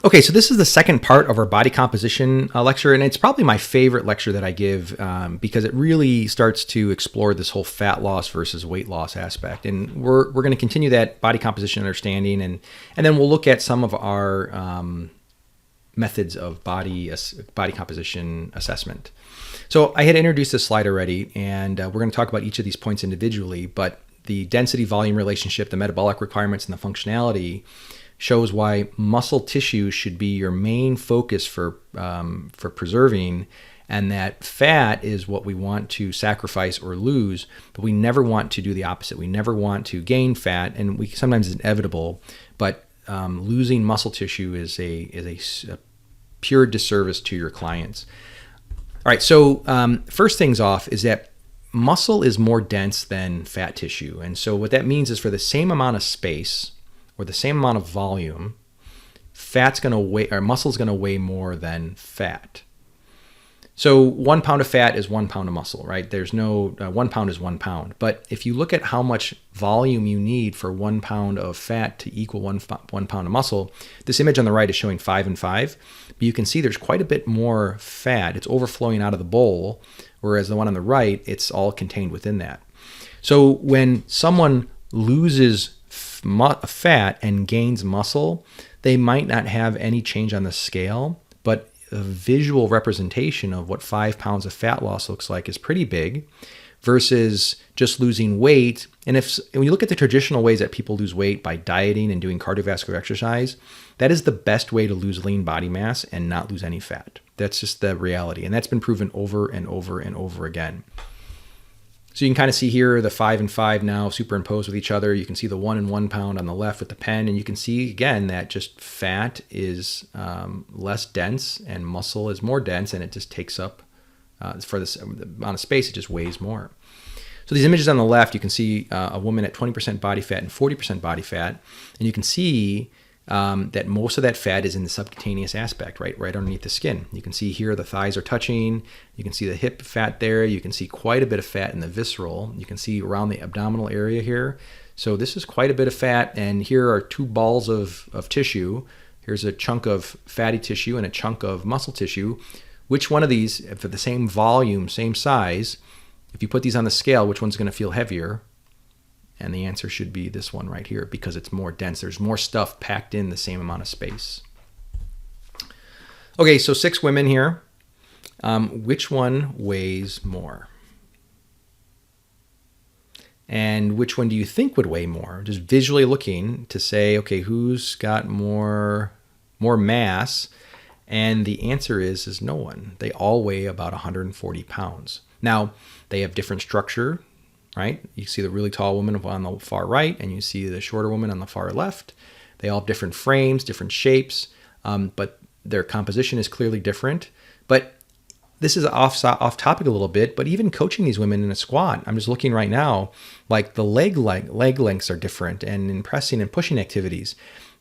Okay, so this is the second part of our body composition lecture, and it's probably my favorite lecture that I give because it really starts to explore this whole fat loss versus weight loss aspect. And we're going to continue that body composition understanding, and then we'll look at some of our methods of body composition assessment. So I had introduced this slide already, and we're going to talk about each of these points individually, but the density-volume relationship, the metabolic requirements, and the functionality shows why muscle tissue should be your main focus for preserving, and that fat is what we want to sacrifice or lose, but we never want to do the opposite. We never want to gain fat, and sometimes it's inevitable, but losing muscle tissue is a pure disservice to your clients. All right, so first things off is that muscle is more dense than fat tissue, and so what that means is for the same amount of space or the same amount of volume, muscle's going to weigh more than fat. So 1 pound of fat is 1 pound of muscle, right? There's no 1 pound is 1 pound. But if you look at how much volume you need for 1 pound of fat to equal 1 pound of muscle, this image on the right is showing 5 and 5. But you can see there's quite a bit more fat. It's overflowing out of the bowl, whereas the one on the right, it's all contained within that. So when someone loses fat and gains muscle, they might not have any change on the scale, but a visual representation of what 5 pounds of fat loss looks like is pretty big versus just losing weight. And when you look at the traditional ways that people lose weight by dieting and doing cardiovascular exercise, that is the best way to lose lean body mass and not lose any fat. That's just the reality. And that's been proven over and over and over again. So you can kind of see here the 5 and 5 now superimposed with each other. You can see the 1 and 1 pound on the left with the pen, and you can see again that just fat is less dense and muscle is more dense, and it just takes up for this amount of space. It just weighs more. So these images on the left, you can see a woman at 20% body fat and 40% body fat, and you can see that most of that fat is in the subcutaneous aspect, right underneath the skin. You can see here the thighs are touching. You can see the hip fat there. You can see quite a bit of fat in the visceral. You can see around the abdominal area here. So this is quite a bit of fat, and here are 2 balls of tissue. Here's a chunk of fatty tissue and a chunk of muscle tissue. Which one of these, for the same volume, same size, if you put these on the scale, which one's going to feel heavier? And the answer should be this one right here because it's more dense. There's more stuff packed in the same amount of space. Okay, so 6 women here. Which one weighs more? And which one do you think would weigh more? Just visually looking to say, okay, who's got more mass? And the answer is no one. They all weigh about 140 pounds. Now, they have different structure. Right? You see the really tall woman on the far right, and you see the shorter woman on the far left. They all have different frames, different shapes, but their composition is clearly different. But this is off topic a little bit, but even coaching these women in a squat, I'm just looking right now, like the leg lengths are different, and in pressing and pushing activities,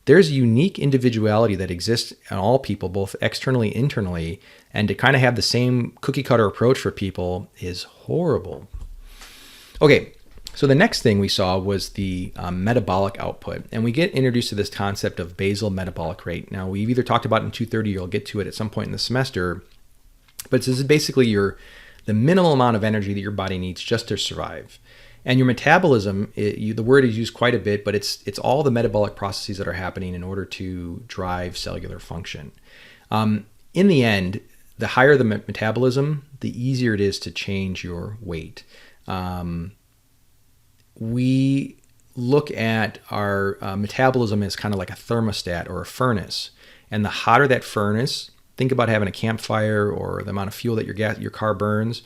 there's unique individuality that exists in all people, both externally and internally, and to kind of have the same cookie cutter approach for people is horrible. Okay, so the next thing we saw was the metabolic output, and we get introduced to this concept of basal metabolic rate. Now, we've either talked about it in 230 or you'll get to it at some point in the semester, but this is basically the minimal amount of energy that your body needs just to survive. And your metabolism, the word is used quite a bit, but it's all the metabolic processes that are happening in order to drive cellular function. In the end, the higher the metabolism, the easier it is to change your weight. We look at our metabolism as kind of like a thermostat or a furnace. And the hotter that furnace, think about having a campfire or the amount of fuel that your car burns,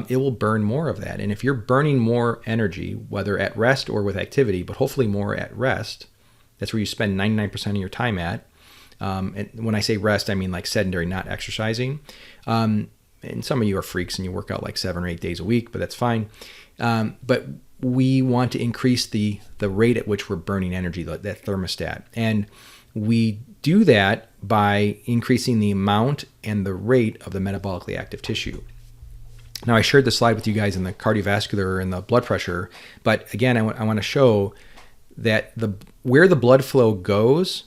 it will burn more of that. And if you're burning more energy, whether at rest or with activity, but hopefully more at rest, that's where you spend 99% of your time at. And when I say rest, I mean like sedentary, not exercising. And some of you are freaks and you work out like 7 or 8 days a week, but that's fine. But we want to increase the rate at which we're burning energy, that thermostat. And we do that by increasing the amount and the rate of the metabolically active tissue. Now, I shared this slide with you guys in the cardiovascular and the blood pressure, but again, I want to show that where the blood flow goes,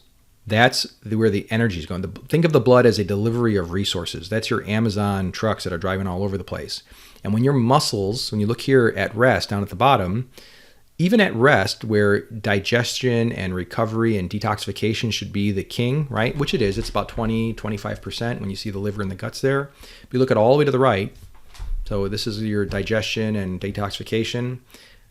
That's where the energy is going. Think of the blood as a delivery of resources. That's your Amazon trucks that are driving all over the place. And when your muscles, when you look here at rest down at the bottom, even at rest where digestion and recovery and detoxification should be the king, right? Which it is. It's about 20-25% when you see the liver and the guts there. If you look at all the way to the right, so this is your digestion and detoxification, and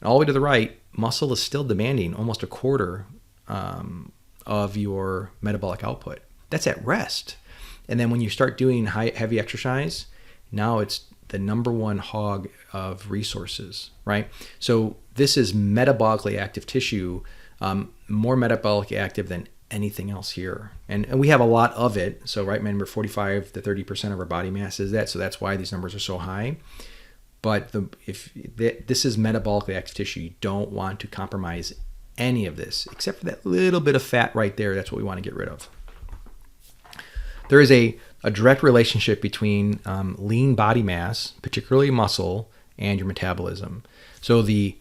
all the way to the right, muscle is still demanding almost a quarter of your metabolic output. That's at rest. And then when you start doing heavy exercise, now it's the number one hog of resources, right? So this is metabolically active tissue, more metabolically active than anything else here. And we have a lot of it. So right, remember 45 to 30% of our body mass is that. So that's why these numbers are so high. But this is metabolically active tissue. You don't want to compromise any of this, except for that little bit of fat right there. That's what we want to get rid of. There is a direct relationship between lean body mass, particularly muscle, and your metabolism. So the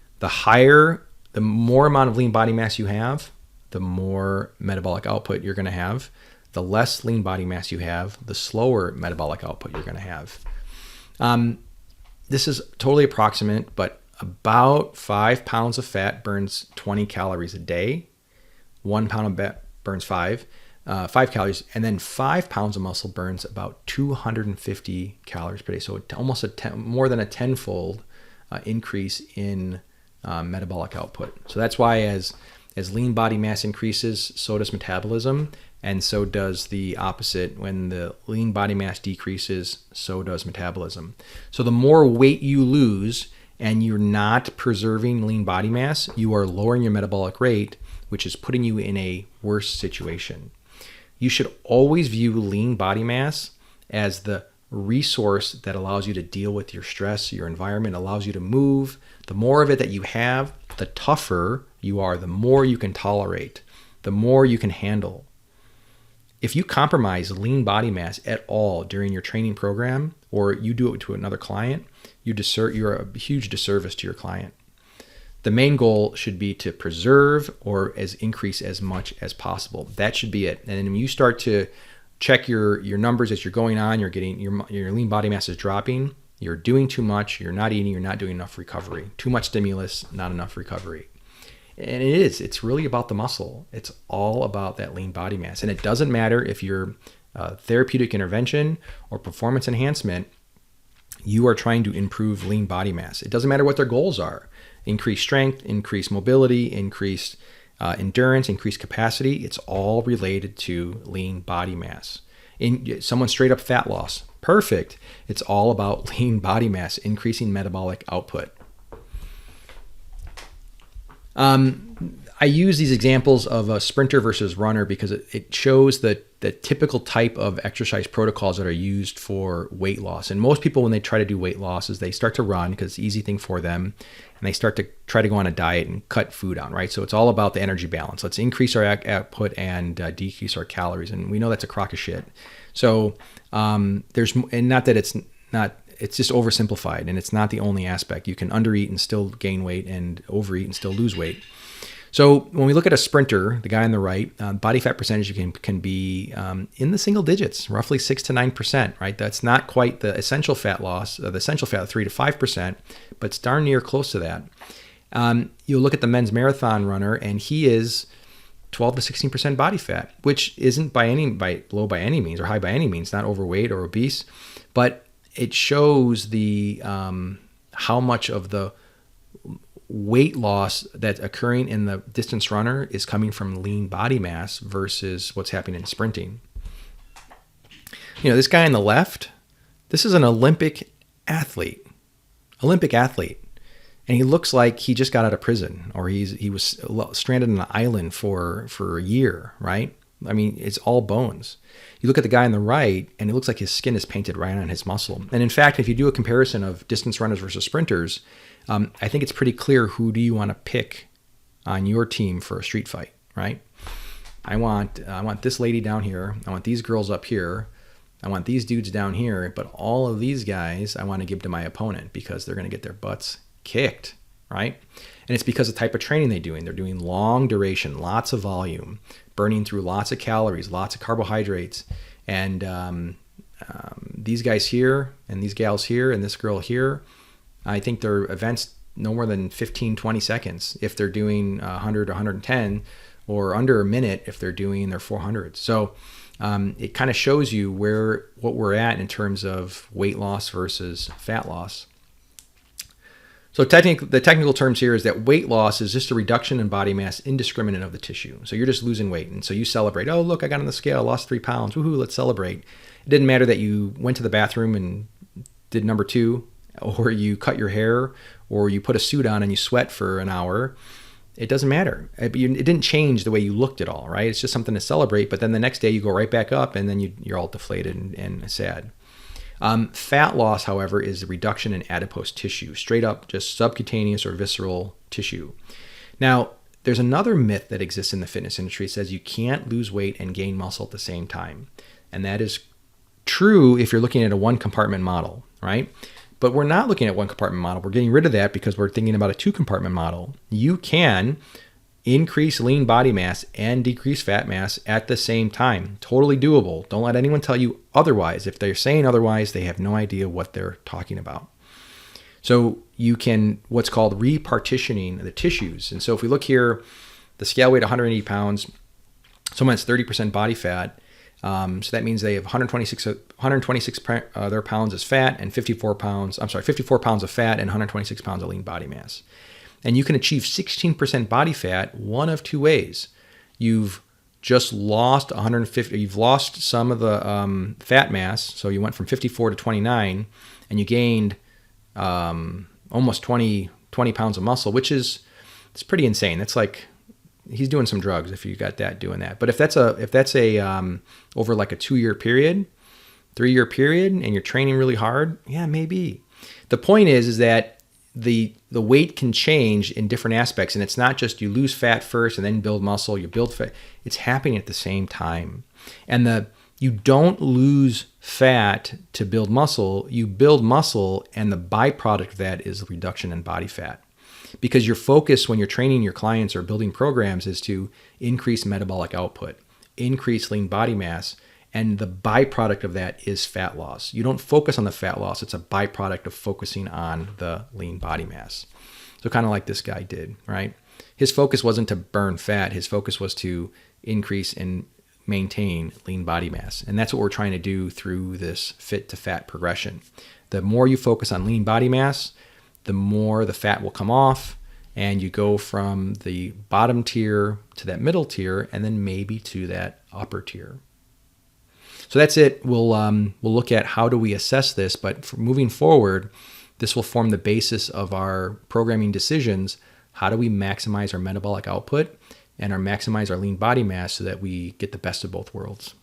more amount of lean body mass you have, the more metabolic output you're going to have. The less lean body mass you have, the slower metabolic output you're going to have. This is totally approximate, but about 5 pounds of fat burns 20 calories a day. 1 pound of fat burns 5 calories, and then 5 pounds of muscle burns about 250 calories per day. So almost more than a tenfold increase in metabolic output. So that's why as lean body mass increases, so does metabolism, and so does the opposite. When the lean body mass decreases, so does metabolism. So the more weight you lose and you're not preserving lean body mass, you are lowering your metabolic rate, which is putting you in a worse situation. You should always view lean body mass as the resource that allows you to deal with your stress, your environment, allows you to move. The more of it that you have, the tougher you are, the more you can tolerate, the more you can handle. If you compromise lean body mass at all during your training program, or you do it to another client, you're a huge disservice to your client. The main goal should be to preserve or increase as much as possible. That should be it. And then when you start to check your numbers as you're going on, you're getting your lean body mass is dropping, you're doing too much, you're not eating, you're not doing enough recovery. Too much stimulus, not enough recovery. And it's really about the muscle. It's all about that lean body mass. And it doesn't matter if you're therapeutic intervention or performance enhancement, you are trying to improve lean body mass. It doesn't matter what their goals are. Increase strength, increase mobility, increase endurance, increase capacity. It's all related to lean body mass. In someone straight up fat loss, perfect. It's all about lean body mass, increasing metabolic output. I use these examples of a sprinter versus runner because it shows the typical type of exercise protocols that are used for weight loss. And most people, when they try to do weight loss, is they start to run because it's an easy thing for them. And they start to try to go on a diet and cut food out, right? So it's all about the energy balance. Let's increase our output and decrease our calories. And we know that's a crock of shit. So it's just oversimplified, and it's not the only aspect. You can undereat and still gain weight and overeat and still lose weight. So when we look at a sprinter, the guy on the right, body fat percentage can be in the single digits, roughly 6 to 9%, right? That's not quite the essential fat loss, the essential fat 3 to 5%, but it's darn near close to that. You'll look at the men's marathon runner, and he is 12 to 16% body fat, which isn't low by any means or high by any means, not overweight or obese, but it shows the how much of the weight loss that's occurring in the distance runner is coming from lean body mass versus what's happening in sprinting. This guy on the left, this is an Olympic athlete, and he looks like he just got out of prison, or he was stranded on an island for a year, right? I mean, it's all bones. You look at the guy on the right, and it looks like his skin is painted right on his muscle. And in fact, if you do a comparison of distance runners versus sprinters, I think it's pretty clear who do you want to pick on your team for a street fight, right? I want this lady down here. I want these girls up here. I want these dudes down here. But all of these guys I want to give to my opponent because they're going to get their butts kicked, right? And it's because of the type of training they're doing. They're doing long duration, lots of volume, burning through lots of calories, lots of carbohydrates. And these guys here and these gals here and this girl here, I think their events no more than 15, 20 seconds if they're doing 100 or 110, or under a minute if they're doing their 400s. So it kind of shows you what we're at in terms of weight loss versus fat loss. So the technical terms here is that weight loss is just a reduction in body mass indiscriminate of the tissue. So you're just losing weight. And so you celebrate, oh, look, I got on the scale, lost 3 pounds. Woohoo, let's celebrate. It didn't matter that you went to the bathroom and did number 2, or you cut your hair, or you put a suit on and you sweat for an hour. It doesn't matter. It didn't change the way you looked at all, right? It's just something to celebrate. But then the next day you go right back up and then you're all deflated and sad. Fat loss, however, is a reduction in adipose tissue, straight up just subcutaneous or visceral tissue. Now, there's another myth that exists in the fitness industry. It says you can't lose weight and gain muscle at the same time. And that is true if you're looking at a one compartment model, right? But we're not looking at one compartment model. We're getting rid of that because we're thinking about a 2 compartment model. You can increase lean body mass and decrease fat mass at the same time. Totally doable. Don't let anyone tell you otherwise. If they're saying otherwise, they have no idea what they're talking about. So you can, what's called repartitioning the tissues. And so if we look here, the scale weight 180 pounds, someone has 30% body fat. So that means they have 126 their pounds as fat and 54 pounds of fat and 126 pounds of lean body mass. And you can achieve 16% body fat one of 2 ways. You've just lost 150, you've lost some of the fat mass. So you went from 54 to 29 and you gained almost 20 pounds of muscle, which is, it's pretty insane. That's like, he's doing some drugs if you got that doing that. But if that's a over like a 2-year period, 3-year period, and you're training really hard, yeah, maybe. The point is that the weight can change in different aspects, and it's not just you lose fat first and then build muscle, you build fat. It's happening at the same time. And you don't lose fat to build muscle, you build muscle, and the byproduct of that is a reduction in body fat. Because your focus when you're training your clients or building programs is to increase metabolic output, increase lean body mass, and the byproduct of that is fat loss. You don't focus on the fat loss. It's a byproduct of focusing on the lean body mass. So kind of like this guy did, right? His focus wasn't to burn fat. His focus was to increase and maintain lean body mass. And that's what we're trying to do through this fit to fat progression. The more you focus on lean body mass, the more the fat will come off, and you go from the bottom tier to that middle tier, and then maybe to that upper tier. So that's it. We'll look at how do we assess this, but for moving forward, this will form the basis of our programming decisions. How do we maximize our metabolic output and maximize our lean body mass so that we get the best of both worlds?